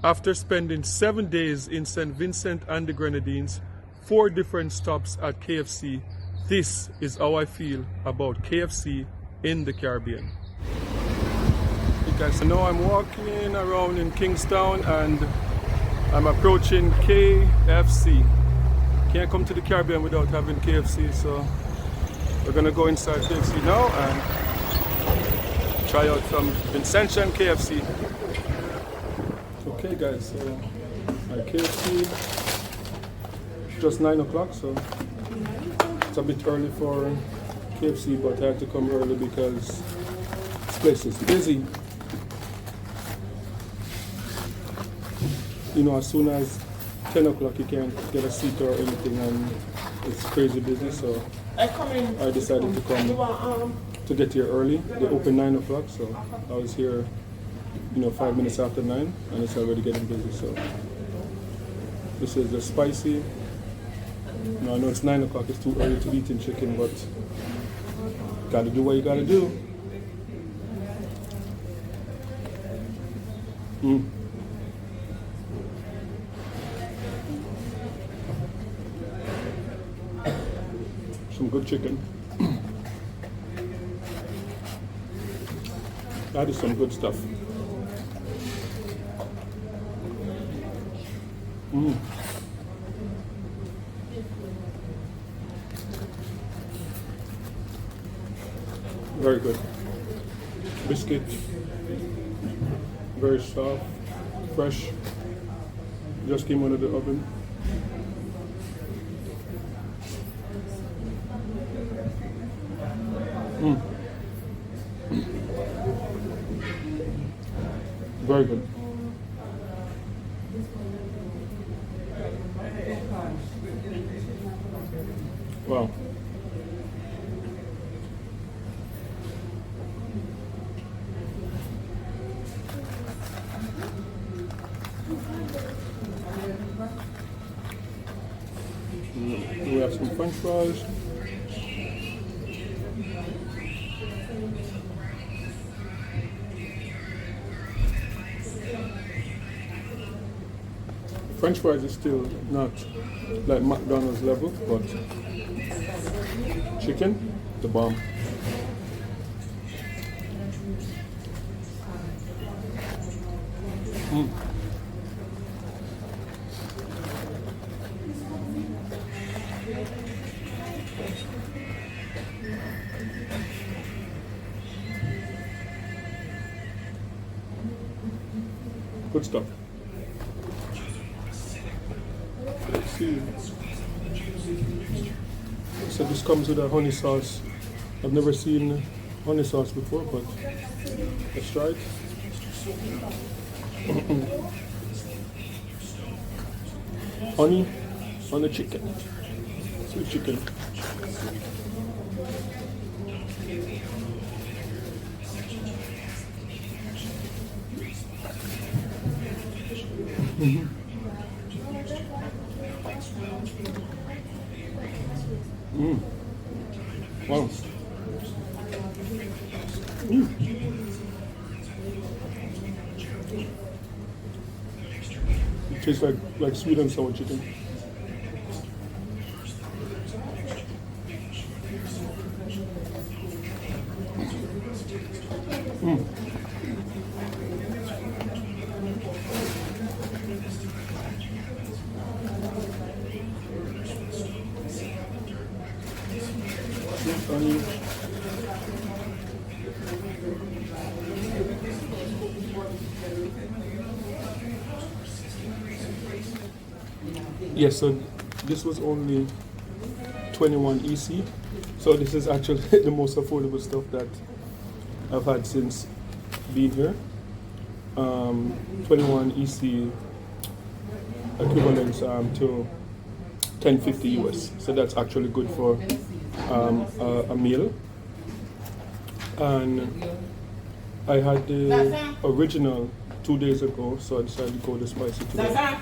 After spending 7 days in St. Vincent and the Grenadines, 4 different stops at KFC, this is how I feel about KFC in the Caribbean. Okay guys, so now I'm walking around in Kingstown and I'm approaching KFC. Can't come to the Caribbean without having KFC, so we're gonna go inside KFC now and try out some Vincent and KFC. Okay guys, so at KFC, just 9 o'clock, so it's a bit early for KFC, but I had to come early because this place is busy. You know, as soon as 10 o'clock you can't get a seat or anything, and it's crazy busy, so I decided to come to get here early. They open 9 o'clock, so I was here, you know, 5 minutes after 9, and it's already getting busy. So this is the spicy. No, I know it's 9 o'clock, it's too early to be eating chicken, but gotta do what you gotta do. Some good chicken. That is some good stuff. Very good. Biscuit, very soft, fresh. Just came out of the oven. Very good. Wow. We have some French fries. French fries is still not like McDonald's level, but chicken, the bomb. Good stuff. Let's see. So this comes with a honey sauce. I've never seen honey sauce before, but let's try it. Honey on the chicken. Sweet chicken. Wow. It tastes like sweet and sour chicken. Yes, so this was only 21 EC. So this is actually the most affordable stuff that I've had since being here. 21 EC equivalents to 1050 US. So that's actually good for a meal. And I had the original 2 days ago, so I decided to go the spicy today.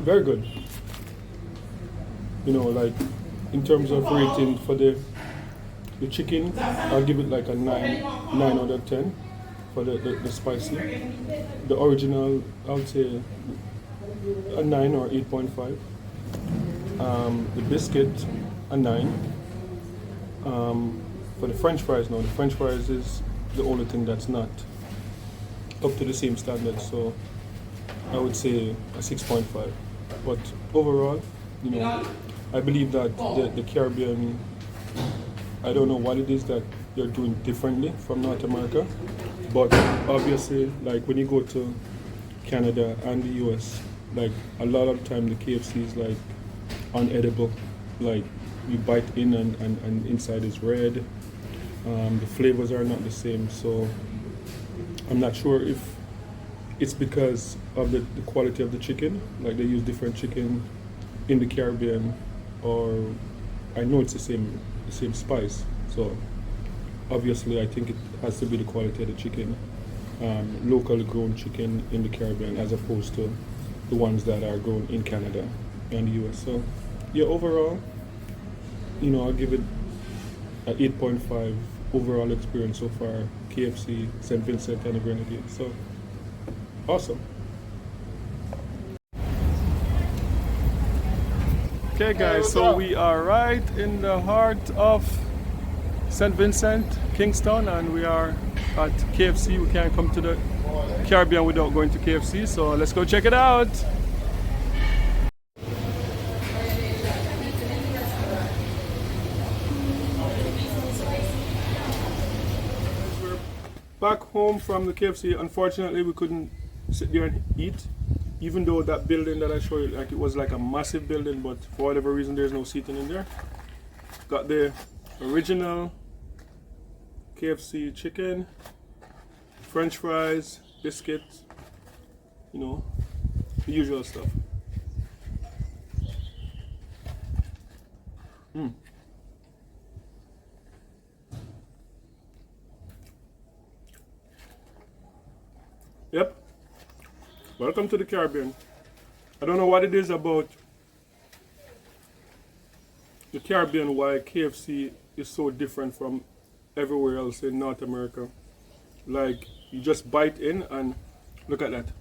Very good. You know, like in terms of rating for the chicken, I'll give it like a 9 out of 10. for the spicy. The original, I would say a 9 or 8.5. The biscuit, a 9. For the French fries now, the French fries is the only thing that's not up to the same standard, so I would say a 6.5. But overall, I believe that the Caribbean, I don't know what it is that they're doing differently from North America, but obviously, like when you go to Canada and the US, like a lot of the time the KFC is like unedible. Like you bite in and inside is red. The flavors are not the same, so I'm not sure if it's because of the quality of the chicken, like they use different chicken in the Caribbean, or I know it's the same spice, so obviously I think it has to be the quality of the chicken, locally grown chicken in the Caribbean as opposed to the ones that are grown in Canada and the US. So yeah, overall, I'll give it an 8.5 overall experience so far. KFC, St. Vincent and the Grenadines. So awesome. Okay guys, so we are right in the heart of St. Vincent, Kingston, and we are at KFC. We can't come to the Caribbean without going to KFC, so let's go check it out. We're back home from the KFC. Unfortunately, we couldn't sit there and eat, even though that building that I showed you, like it was like a massive building, but for whatever reason there's no seating in there. Got the original KFC chicken, French fries, biscuits, the usual stuff. Yep. Welcome to the Caribbean. I don't know what it is about the Caribbean why KFC is so different from everywhere else in North America. Like, you just bite in and look at that.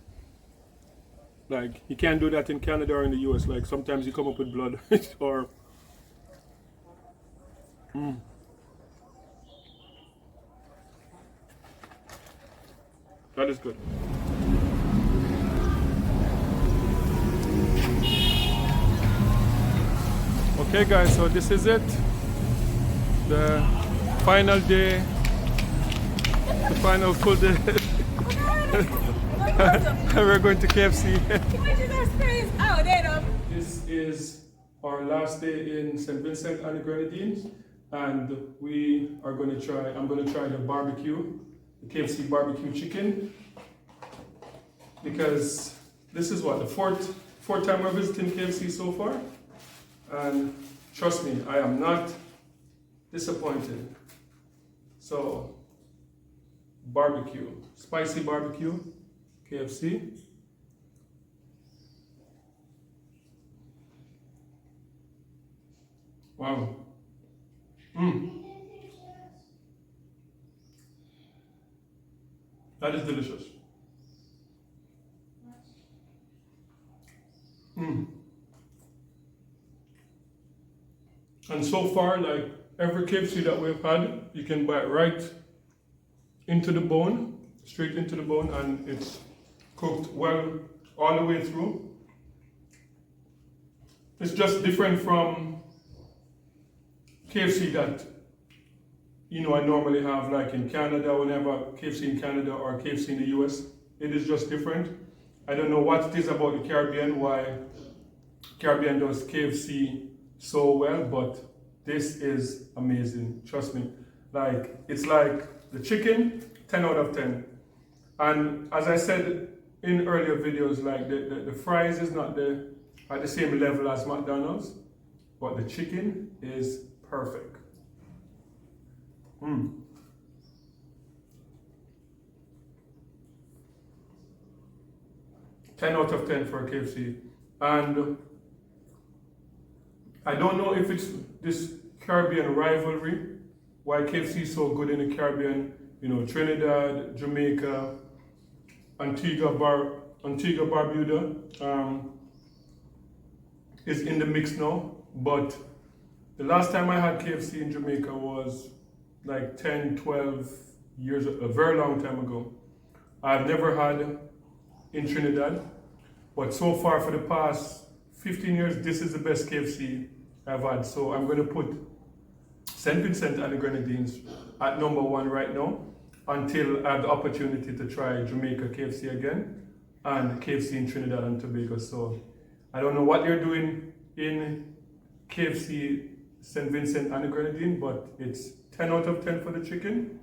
Like, you can't do that in Canada or in the US. Like, sometimes you come up with blood or that is good. Okay guys, so this is it. The final day, the final full day. We're going to KFC. This is our last day in St. Vincent and the Grenadines, and we are going to try, I'm going to try the barbecue, the KFC barbecue chicken, because this is what, the fourth time we're visiting KFC so far, and trust me, I am not disappointed. So, barbecue, spicy barbecue, KFC. Wow. That is delicious. And so far, like every KFC that we've had, you can bite right into the bone, straight into the bone, and it's cooked well all the way through. It's just different from KFC that I normally have like in Canada, whenever KFC in Canada or KFC in the US. It is just different. I don't know what it is about the Caribbean, why Caribbean does KFC so well, but this is amazing, trust me. Like, it's like the chicken, 10 out of 10. And as I said in earlier videos, like the fries is not at the same level as McDonald's, but the chicken is perfect. 10 out of 10 for KFC. And I don't know if it's this Caribbean rivalry, why KFC is so good in the Caribbean you know, Trinidad, Jamaica, Antigua, Barbuda is in the mix now. But the last time I had KFC in Jamaica was like 10, 12 years, a very long time ago. I've never had in Trinidad, but so far for the past 15 years, this is the best KFC I've had. So I'm going to put St. Vincent and the Grenadines at #1 right now until I have the opportunity to try Jamaica KFC again and KFC in Trinidad and Tobago. So I don't know what they're doing in KFC St. Vincent and the Grenadines, but it's 10 out of 10 for the chicken.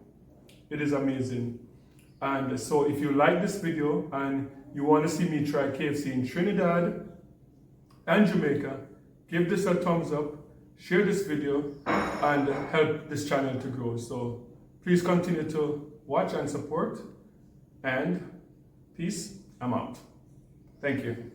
It is amazing. And so if you like this video and you want to see me try KFC in Trinidad and Jamaica, give this a thumbs up, share this video, and help this channel to grow. So please continue to watch and support, and peace. I'm out. Thank you.